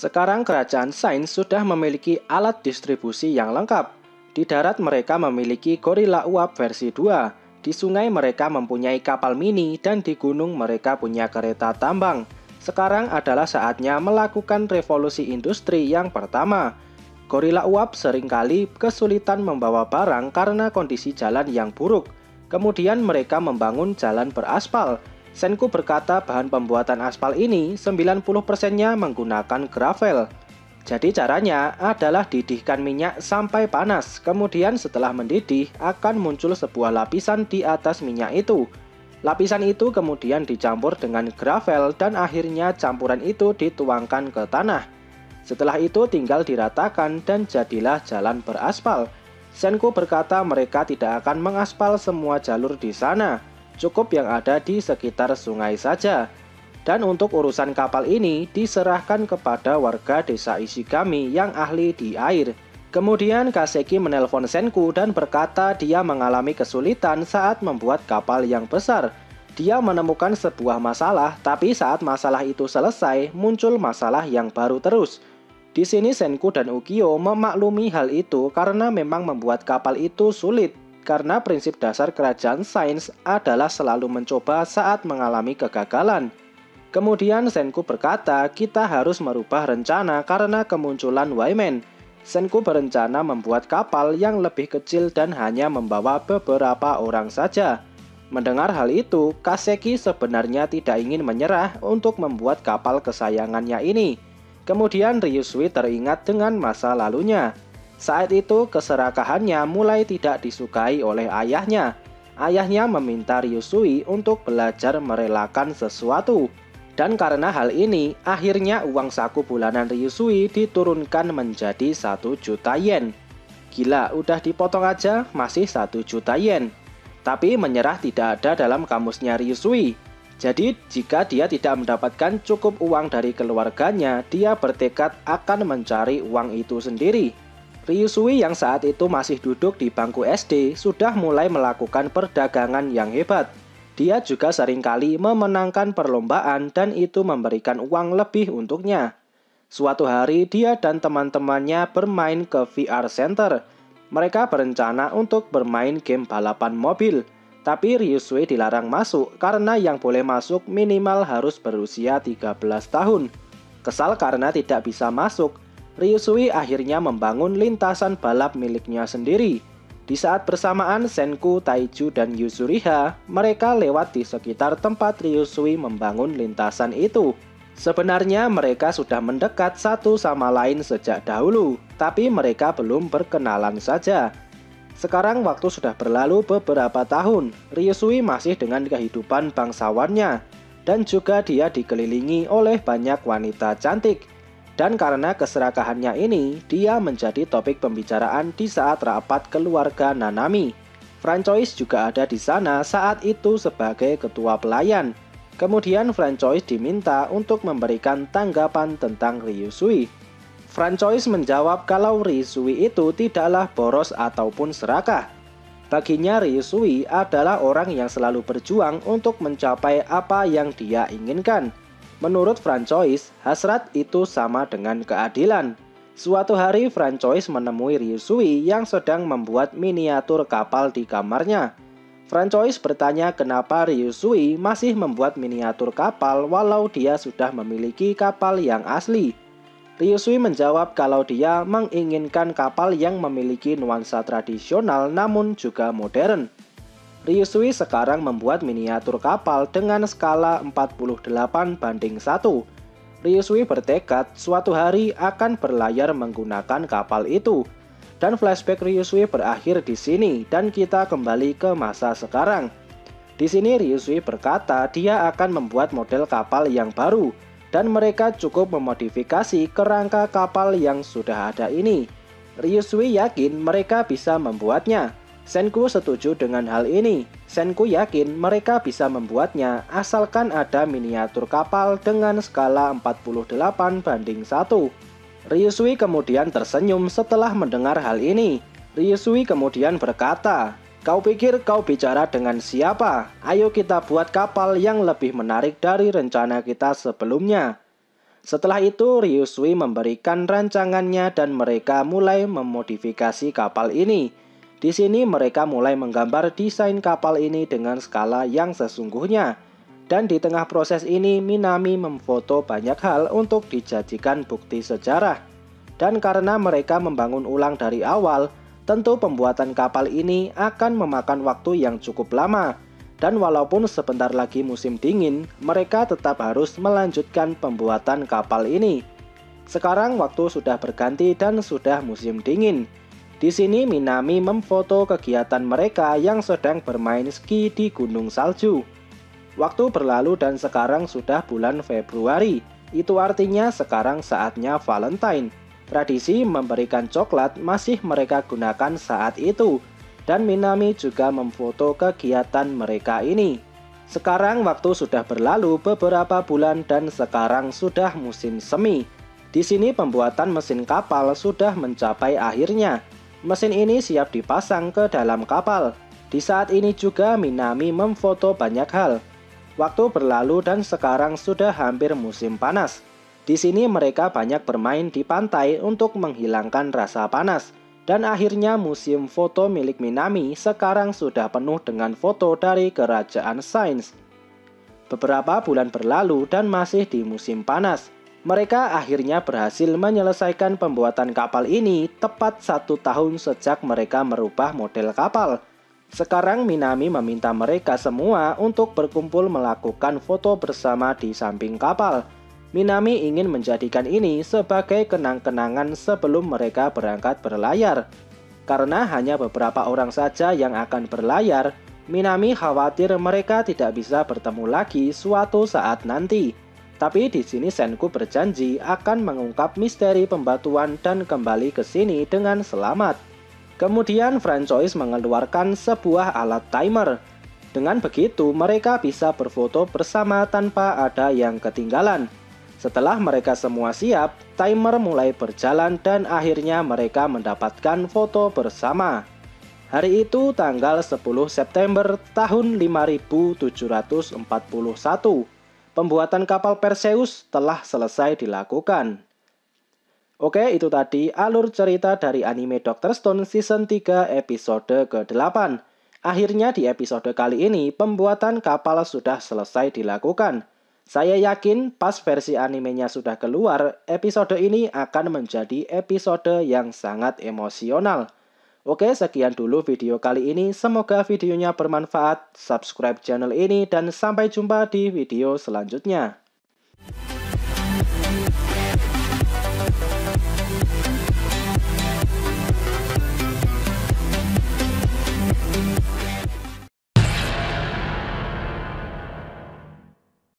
Sekarang kerajaan Sains sudah memiliki alat distribusi yang lengkap. Di darat mereka memiliki gorila uap versi 2. Di sungai mereka mempunyai kapal mini dan di gunung mereka punya kereta tambang. Sekarang adalah saatnya melakukan revolusi industri yang pertama. Gorila uap seringkali kesulitan membawa barang karena kondisi jalan yang buruk. Kemudian mereka membangun jalan beraspal. Senku berkata bahan pembuatan aspal ini 90%-nya menggunakan gravel. Jadi caranya adalah didihkan minyak sampai panas. Kemudian setelah mendidih akan muncul sebuah lapisan di atas minyak itu. Lapisan itu kemudian dicampur dengan gravel dan akhirnya campuran itu dituangkan ke tanah. Setelah itu tinggal diratakan dan jadilah jalan beraspal. Senku berkata mereka tidak akan mengaspal semua jalur di sana. Cukup yang ada di sekitar sungai saja. Dan untuk urusan kapal ini diserahkan kepada warga desa Ishigami yang ahli di air. Kemudian Kaseki menelpon Senku dan berkata dia mengalami kesulitan saat membuat kapal yang besar. Dia menemukan sebuah masalah, tapi saat masalah itu selesai, muncul masalah yang baru terus. Di sini Senku dan Ukyo memaklumi hal itu karena memang membuat kapal itu sulit. Karena prinsip dasar kerajaan Sains adalah selalu mencoba saat mengalami kegagalan. Kemudian Senku berkata kita harus merubah rencana karena kemunculan Wyman. Senku berencana membuat kapal yang lebih kecil dan hanya membawa beberapa orang saja. Mendengar hal itu, Kaseki sebenarnya tidak ingin menyerah untuk membuat kapal kesayangannya ini. Kemudian Ryusui teringat dengan masa lalunya. Saat itu keserakahannya mulai tidak disukai oleh ayahnya. Ayahnya meminta Ryusui untuk belajar merelakan sesuatu. Dan karena hal ini, akhirnya uang saku bulanan Ryusui diturunkan menjadi 1 juta yen. Gila, udah dipotong aja masih 1 juta yen. Tapi menyerah tidak ada dalam kamusnya Ryusui. Jadi jika dia tidak mendapatkan cukup uang dari keluarganya, dia bertekad akan mencari uang itu sendiri. Ryusui yang saat itu masih duduk di bangku SD sudah mulai melakukan perdagangan yang hebat. Dia juga seringkali memenangkan perlombaan dan itu memberikan uang lebih untuknya. Suatu hari dia dan teman-temannya bermain ke VR Center. Mereka berencana untuk bermain game balapan mobil. Tapi Ryusui dilarang masuk karena yang boleh masuk minimal harus berusia 13 tahun. Kesal karena tidak bisa masuk, Ryusui akhirnya membangun lintasan balap miliknya sendiri. Di saat bersamaan Senku, Taiju, dan Yuzuriha, mereka lewat di sekitar tempat Ryusui membangun lintasan itu. Sebenarnya mereka sudah mendekat satu sama lain sejak dahulu, tapi mereka belum berkenalan saja. Sekarang waktu sudah berlalu beberapa tahun, Ryusui masih dengan kehidupan bangsawannya, dan juga dia dikelilingi oleh banyak wanita cantik. Dan karena keserakahannya ini, dia menjadi topik pembicaraan di saat rapat keluarga Nanami. Francois juga ada di sana saat itu sebagai ketua pelayan. Kemudian Francois diminta untuk memberikan tanggapan tentang Ryusui. Francois menjawab kalau Ryusui itu tidaklah boros ataupun serakah. Baginya Ryusui adalah orang yang selalu berjuang untuk mencapai apa yang dia inginkan. Menurut Francois, hasrat itu sama dengan keadilan. Suatu hari Francois menemui Ryusui yang sedang membuat miniatur kapal di kamarnya. Francois bertanya kenapa Ryusui masih membuat miniatur kapal walau dia sudah memiliki kapal yang asli. Ryusui menjawab kalau dia menginginkan kapal yang memiliki nuansa tradisional namun juga modern. Ryusui sekarang membuat miniatur kapal dengan skala 48:1. Ryusui bertekad suatu hari akan berlayar menggunakan kapal itu. Dan flashback Ryusui berakhir di sini dan kita kembali ke masa sekarang. Di sini Ryusui berkata dia akan membuat model kapal yang baru dan mereka cukup memodifikasi kerangka kapal yang sudah ada ini. Ryusui yakin mereka bisa membuatnya. Senku setuju dengan hal ini. Senku yakin mereka bisa membuatnya asalkan ada miniatur kapal dengan skala 48:1. Ryusui kemudian tersenyum setelah mendengar hal ini. Ryusui kemudian berkata, "Kau pikir kau bicara dengan siapa? Ayo kita buat kapal yang lebih menarik dari rencana kita sebelumnya." Setelah itu Ryusui memberikan rancangannya dan mereka mulai memodifikasi kapal ini. Di sini mereka mulai menggambar desain kapal ini dengan skala yang sesungguhnya. Dan di tengah proses ini Minami memfoto banyak hal untuk dijadikan bukti sejarah. Dan karena mereka membangun ulang dari awal, tentu pembuatan kapal ini akan memakan waktu yang cukup lama. Dan walaupun sebentar lagi musim dingin, mereka tetap harus melanjutkan pembuatan kapal ini. Sekarang waktu sudah berganti dan sudah musim dingin. Di sini Minami memfoto kegiatan mereka yang sedang bermain ski di gunung salju. Waktu berlalu dan sekarang sudah bulan Februari. Itu artinya sekarang saatnya Valentine. Tradisi memberikan coklat masih mereka gunakan saat itu. Dan Minami juga memfoto kegiatan mereka ini. Sekarang waktu sudah berlalu beberapa bulan dan sekarang sudah musim semi. Di sini pembuatan mesin kapal sudah mencapai akhirnya. Mesin ini siap dipasang ke dalam kapal. Di saat ini juga Minami memfoto banyak hal. Waktu berlalu dan sekarang sudah hampir musim panas. Di sini mereka banyak bermain di pantai untuk menghilangkan rasa panas. Dan akhirnya musim foto milik Minami sekarang sudah penuh dengan foto dari kerajaan sains. Beberapa bulan berlalu dan masih di musim panas. Mereka akhirnya berhasil menyelesaikan pembuatan kapal ini tepat 1 tahun sejak mereka merubah model kapal. Sekarang Minami meminta mereka semua untuk berkumpul melakukan foto bersama di samping kapal. Minami ingin menjadikan ini sebagai kenang-kenangan sebelum mereka berangkat berlayar. Karena hanya beberapa orang saja yang akan berlayar, Minami khawatir mereka tidak bisa bertemu lagi suatu saat nanti. Tapi di sini Senku berjanji akan mengungkap misteri pembatuan dan kembali ke sini dengan selamat. Kemudian Francois mengeluarkan sebuah alat timer. Dengan begitu mereka bisa berfoto bersama tanpa ada yang ketinggalan. Setelah mereka semua siap, timer mulai berjalan dan akhirnya mereka mendapatkan foto bersama. Hari itu tanggal 10 September tahun 5741. Pembuatan kapal Perseus telah selesai dilakukan. Oke, itu tadi alur cerita dari anime Dr. Stone Season 3 episode ke-8. Akhirnya di episode kali ini, pembuatan kapal sudah selesai dilakukan. Saya yakin pas versi animenya sudah keluar, episode ini akan menjadi episode yang sangat emosional. Oke, sekian dulu video kali ini. Semoga videonya bermanfaat. Subscribe channel ini dan sampai jumpa di video selanjutnya.